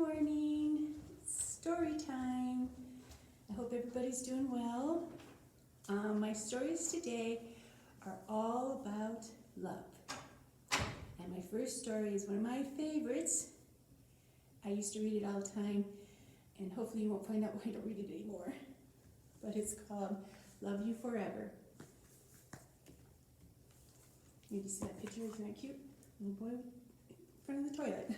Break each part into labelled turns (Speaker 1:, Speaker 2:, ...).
Speaker 1: morning. It's story time. I hope everybody's doing well. My stories today are all about love. And my first story is one of my favorites. I used to read it all the time, and hopefully you won't find out why I don't read it anymore. But it's called Love You Forever. You see that picture? Isn't that cute? Little boy in front of the toilet.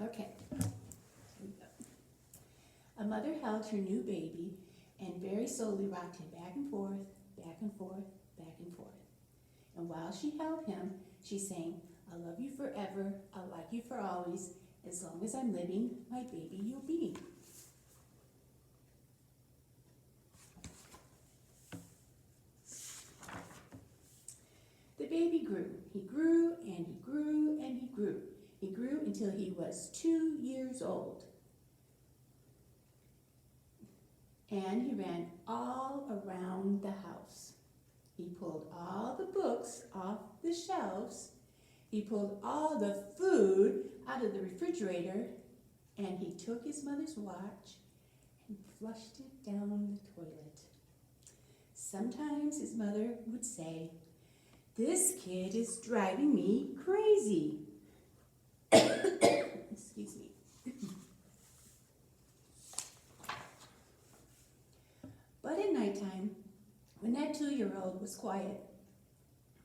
Speaker 1: Okay. A mother held her new baby and very slowly rocked him back and forth, back and forth, back and forth. And while she held him, she sang, "I'll love you forever, I'll like you for always, as long as I'm living, my baby you'll be." The baby grew. He grew and he grew and he grew. He grew until he was 2 years old. And he ran all around the house. He pulled all the books off the shelves. He pulled all the food out of the refrigerator. And he took his mother's watch and flushed it down the toilet. Sometimes his mother would say, "This kid is driving me crazy." Excuse me. But at nighttime, when that 2-year-old was quiet,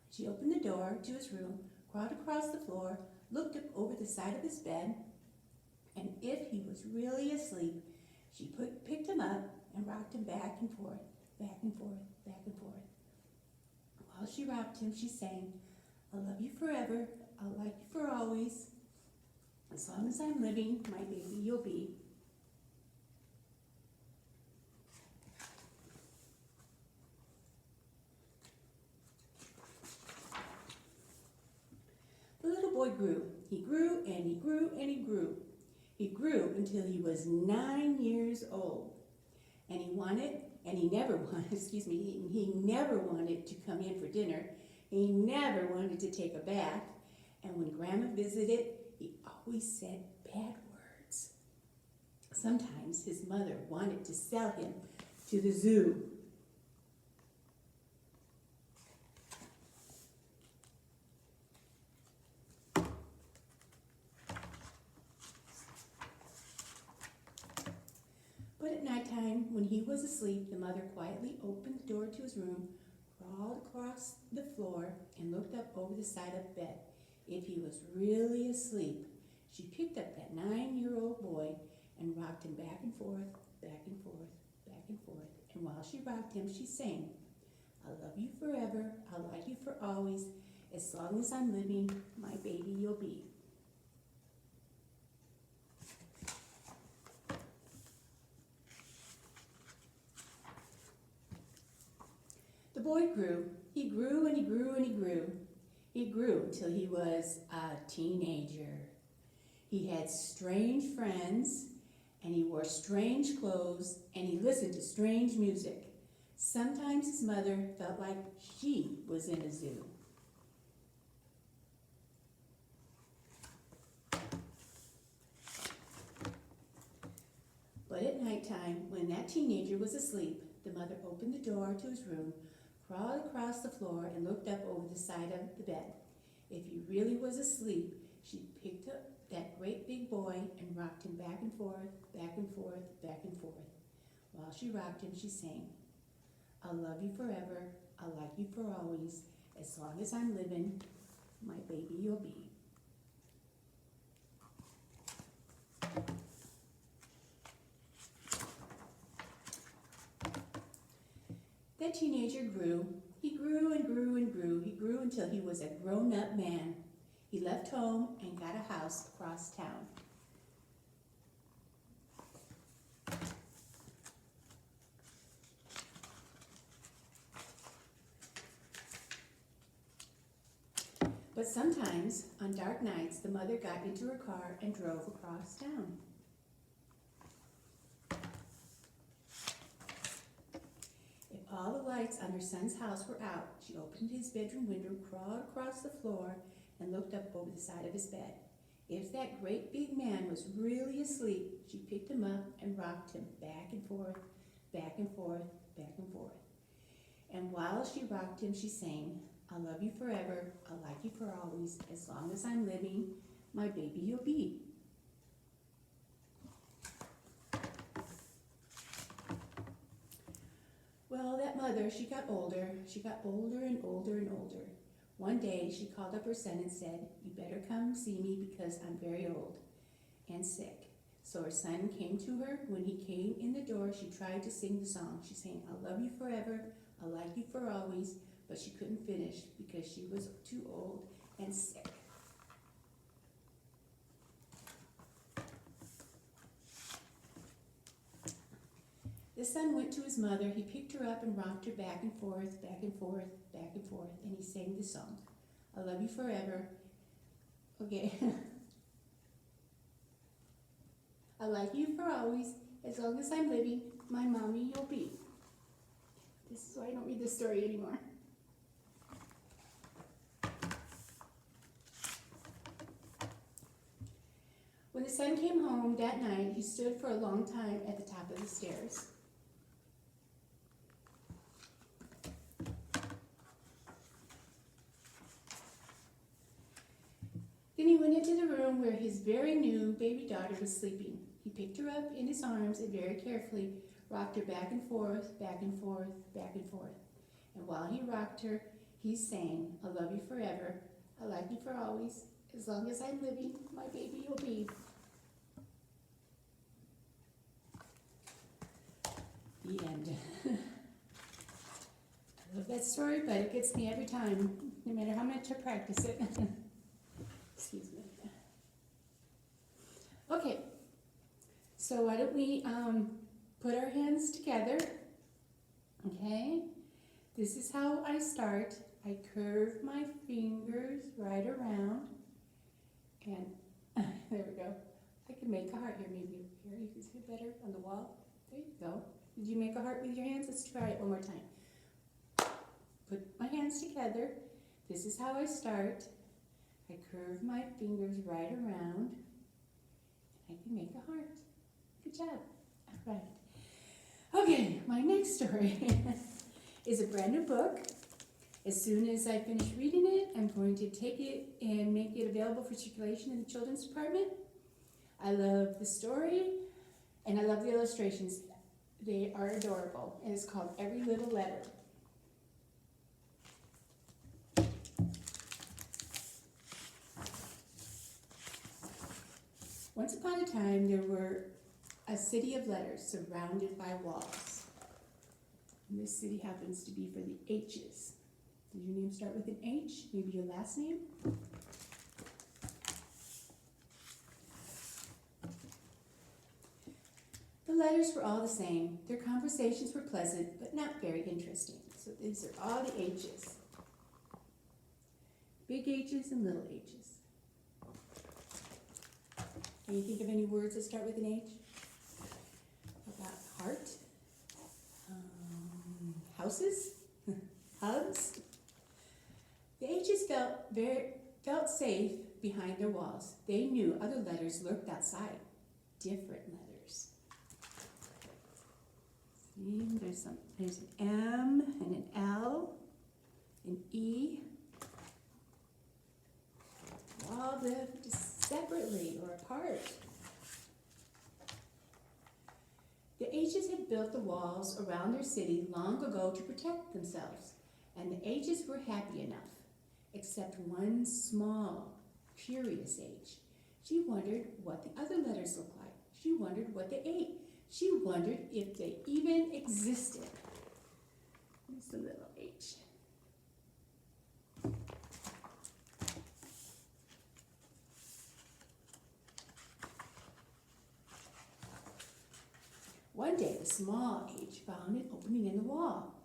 Speaker 1: she opened the door to his room, crawled across the floor, looked up over the side of his bed, and if he was really asleep, she picked him up and rocked him back and forth, back and forth, back and forth. While she rocked him, she sang, "I'll love you forever, I'll like you for always. As long as I'm living, my baby you'll be." The little boy grew. He grew and he grew and he grew. He grew until he was 9 years old. And he never wanted to come in for dinner. He never wanted to take a bath. And when Grandma visited, he always said bad words. Sometimes his mother wanted to sell him to the zoo. But at nighttime, when he was asleep, the mother quietly opened the door to his room, crawled across the floor, and looked up over the side of the bed. If he was really asleep, she picked up that 9-year-old boy and rocked him back and forth, back and forth, back and forth. And while she rocked him, she sang, "I'll love you forever, I'll like you for always, as long as I'm living, my baby you'll be." The boy grew. He grew and he grew and he grew. He grew until he was a teenager. He had strange friends, and he wore strange clothes, and he listened to strange music. Sometimes his mother felt like she was in a zoo. But at nighttime, when that teenager was asleep, the mother opened the door to his room, crawled across the floor, and looked up over the side of the bed. If he really was asleep, she picked up that great big boy and rocked him back and forth, back and forth, back and forth. While she rocked him, she sang, "I'll love you forever, I'll like you for always, as long as I'm living, my baby you'll be." That teenager grew. He grew and grew and grew. He grew until he was a grown-up man. He left home and got a house across town. But sometimes, on dark nights, the mother got into her car and drove across town. If all the lights on her son's house were out, she opened his bedroom window, crawled across the floor, and looked up over the side of his bed. If that great big man was really asleep, she picked him up and rocked him back and forth, back and forth, back and forth. And while she rocked him, she sang, "I'll love you forever, I'll like you for always, as long as I'm living, my baby you'll be." Well, that mother, she got older. She got older and older and older. One day, she called up her son and said, "You better come see me because I'm very old and sick." So her son came to her. When he came in the door, she tried to sing the song. She sang, "I'll love you forever, I'll like you for always," but she couldn't finish because she was too old and sick. The son went to his mother. He picked her up and rocked her back and forth, back and forth, back and forth, and he sang the song, "I'll love you forever." Okay. "I'll like you for always, as long as I'm living, my mommy you'll be." This is why I don't read this story anymore. When the son came home that night, he stood for a long time at the top of the stairs. Then he went into the room where his very new baby daughter was sleeping. He picked her up in his arms and very carefully rocked her back and forth, back and forth, back and forth. And while he rocked her, he sang, "I'll love you forever, I'll like you for always, as long as I'm living, my baby you'll be." The end. I love that story, but it gets me every time, no matter how much I practice it. Excuse me. Okay, so why don't we put our hands together, okay? This is how I start. I curve my fingers right around, and there we go. I can make a heart here, maybe here, you can see it better on the wall. There you go. Did you make a heart with your hands? Let's try it one more time. Put my hands together. This is how I start. I curve my fingers right around. I can make a heart. Good job. All right. Okay, my next story is a brand new book. As soon as I finish reading it, I'm going to take it and make it available for circulation in the children's department. I love the story and I love the illustrations. They are adorable, and it's called Every Little Letter. Once upon a time, there were a city of letters surrounded by walls. And this city happens to be for the H's. Does your name start with an H? Maybe your last name? The letters were all the same. Their conversations were pleasant, but not very interesting. So these are all the H's. Big H's and little H's. Can you think of any words that start with an H? How about heart? Houses? Hugs? The H's felt safe behind their walls. They knew other letters lurked outside. Different letters. See, there's an M and an L, an E. All lived separately or apart. The H's had built the walls around their city long ago to protect themselves, and the H's were happy enough, except one small, curious H. She wondered what the other letters looked like. She wondered what they ate. She wondered if they even existed. There's the little H. One day, the small H found an opening in the wall.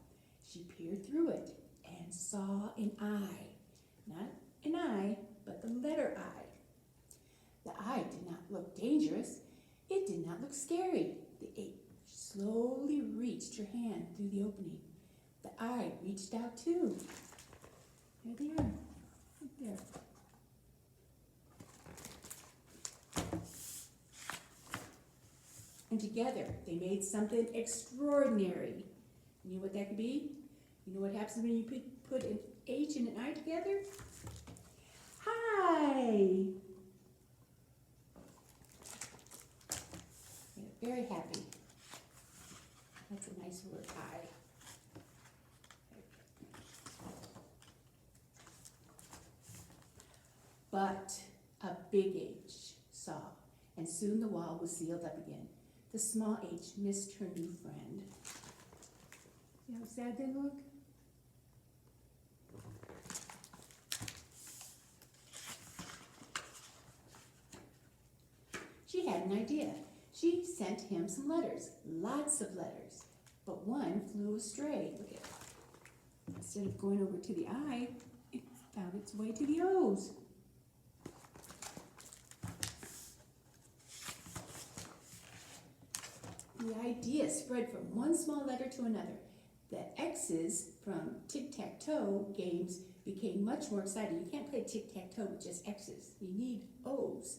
Speaker 1: She peered through it and saw an eye. Not an eye, but the letter I. The eye did not look dangerous. It did not look scary. The H slowly reached her hand through the opening. The The eye reached out too. There they are, right there. And together, they made something extraordinary. You know what that could be? You know what happens when you put an H and an I together? Hi! Yeah, very happy. That's a nice word, hi. But a big H saw, and soon the wall was sealed up again. The small H missed her new friend. See how sad they look? She had an idea. She sent him some letters, lots of letters, but one flew astray. Look at it. Instead of going over to the I, it found its way to the O's. The idea spread from one small letter to another. The X's from tic-tac-toe games became much more exciting. You can't play tic-tac-toe with just X's. You need O's.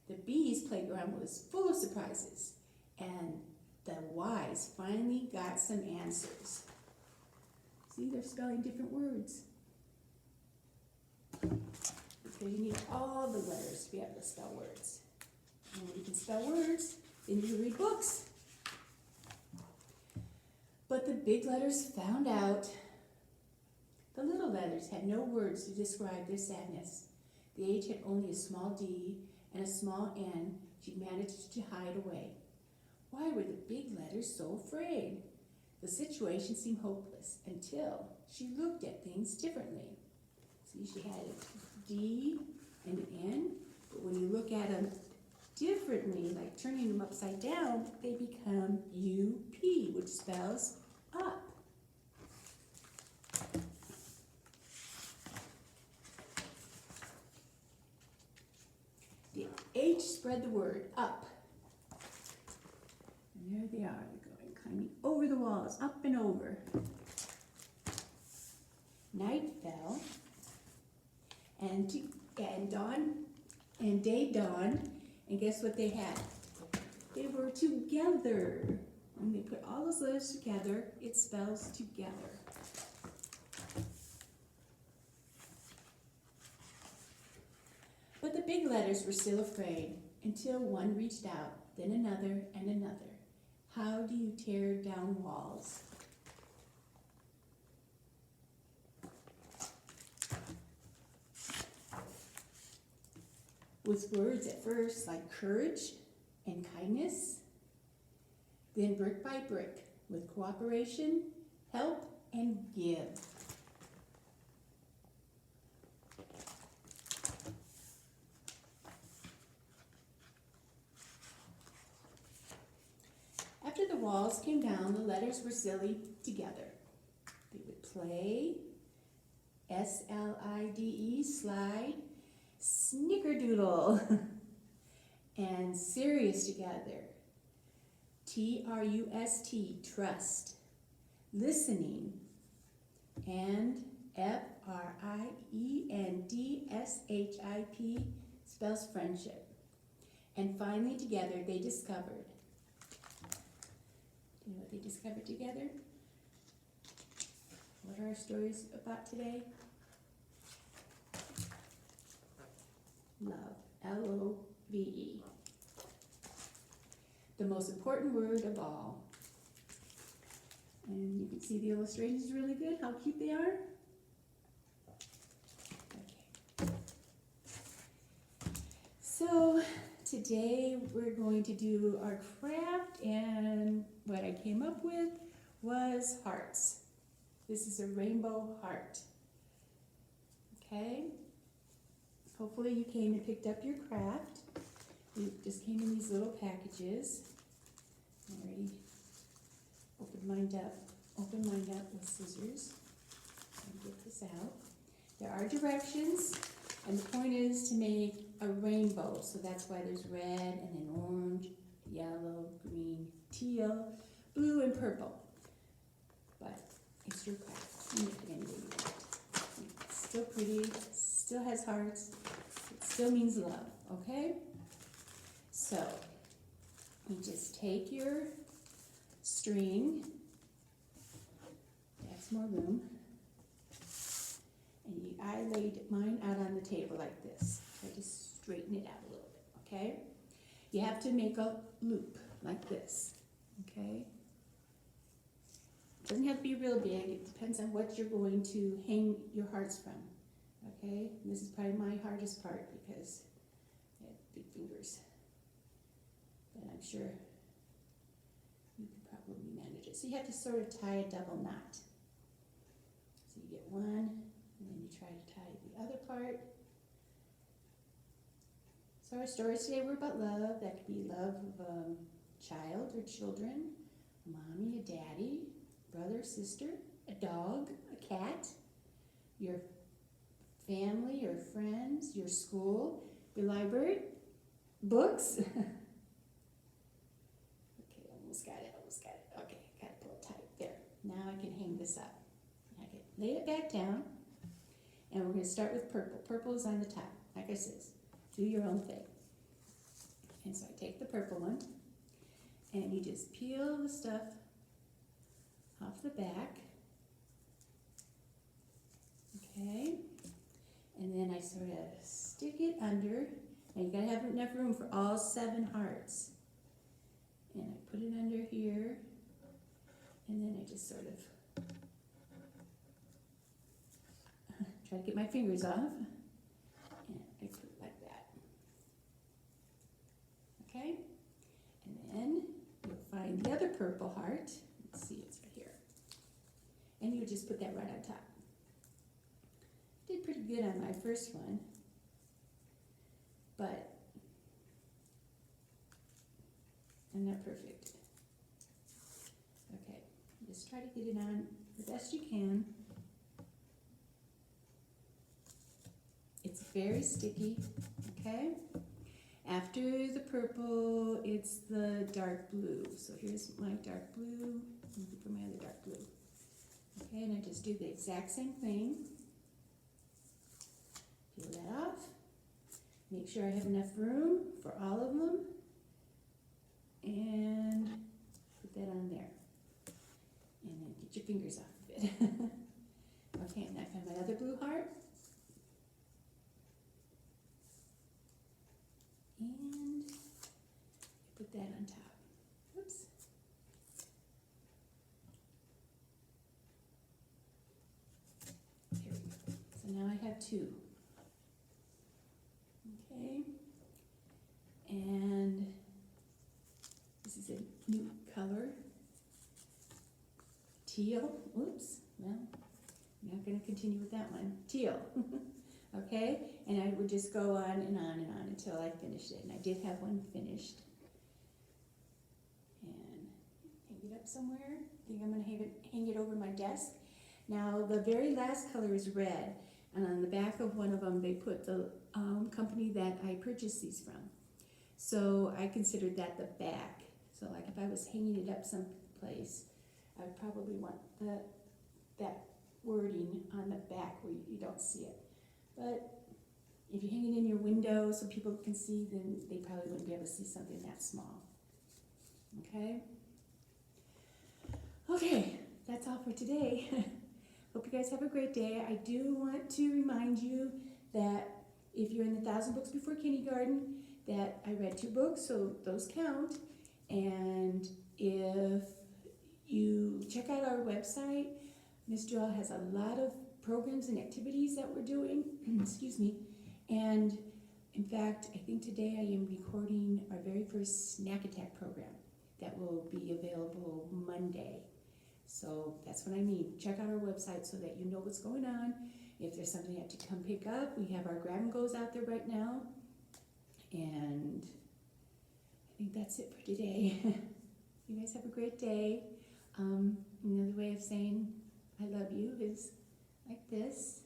Speaker 1: The B's playground was full of surprises, and the Y's finally got some answers. See, they're spelling different words. Because you need all the letters to be able to spell words. And when you can spell words, then you read books. But the big letters found out the little letters had no words to describe their sadness. The H had only a small D and a small N she managed to hide away. Why were the big letters so afraid? The situation seemed hopeless until she looked at things differently. See, she had a D and an N, but when you look at them differently, like turning them upside down, they become UP, which spells up. The H spread the word up. And there they are, they're going, climbing over the walls, up and over. Night fell, and day dawned, and guess what they had? They were together. When they put all those letters together, it spells together. But the big letters were still afraid until one reached out, then another and another. How do you tear down walls? With words at first like courage and kindness, then brick by brick with cooperation, help, and give. After the walls came down, the letters were silly together. They would play, S-L-I-D-E, slide, snickerdoodle, and serious together, T-R-U-S-T, trust, listening, and F-R-I-E-N-D-S-H-I-P spells friendship. And finally together they discovered. Do you know what they discovered together? What are our stories about today? Love, L-O-V-E. The most important word of all. And you can see the illustrations really good, how cute they are. Okay. So today we're going to do our craft, and what I came up with was hearts. This is a rainbow heart. Okay? Hopefully you came and picked up your craft. It just came in these little packages. I already opened mine up with scissors. Let me get this out. There are directions, and the point is to make a rainbow. So that's why there's red, and then orange, yellow, green, teal, blue, and purple. But It's your craft. You make it any way you want. It's still pretty, still has hearts, it still means love, okay? So, you just take your string, that's more room, and I laid mine out on the table like this. I just straighten it out a little bit, okay? You have to make a loop like this, okay? It doesn't have to be real big, it depends on what you're going to hang your hearts from, okay? And this is probably my hardest part because I have big fingers, but I'm sure you could probably manage it. So you have to sort of tie a double knot. So you get one, and then you try to tie the other part. So our stories today were about love. That could be love of a child or children, a mommy, a daddy, brother, sister, a dog, a cat, your family, your friends, your school, your library, books. Okay, almost got it. Okay, got it pulled tight. There. Now I can hang this up. Okay, lay it back down, and we're going to start with purple. Purple is on the top. Like I said, do your own thing. And so I take the purple one, and you just peel the stuff off the back. Okay, and then I sort of stick it under, and you gotta have enough room for all 7 hearts. And I put it under here, and then I just sort of try to get my fingers off, and I put it like that. Okay, and then you'll find the other purple heart. Let's see, it's right here. And you just put that right on top. Did pretty good on my first one, but I'm not perfect. Okay, just try to get it on the best you can. It's very sticky, okay? After the purple, it's the dark blue. So here's my dark blue, and for my other dark blue. Okay, and I just do the exact same thing. Peel that off. Make sure I have enough room for all of them. And put that on there. And then get your fingers off of it. Okay, and I found my other blue heart. And put that on top. Oops. There we go. So now I have 2. Okay. And this is a new color. Teal. Oops. Well, I'm not going to continue with that one. Teal. Okay, and I would just go on and on and on until I finished it. And I did have one finished. And hang it up somewhere. I think I'm going to hang it over my desk. Now, the very last color is red. And on the back of one of them, they put the company that I purchased these from. So I considered that the back. So like if I was hanging it up someplace, I would probably want that wording on the back where you don't see it. But if you hang it in your window so people can see, then they probably wouldn't be able to see something that small. Okay? Okay, that's all for today. Hope you guys have a great day. I do want to remind you that if you're in the 1,000 Books Before Kindergarten, that I read 2 books, so those count. And if you check out our website, Miss Joelle has a lot of programs and activities that we're doing, excuse me, and in fact, I think today I am recording our very first Snack Attack program that will be available Monday. So that's what I mean. Check out our website so that you know what's going on. If there's something you have to come pick up, we have our grab and goes out there right now. And I think that's it for today. You guys have a great day. Another way of saying I love you is like this.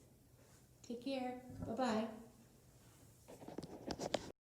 Speaker 1: Take care. Bye-bye.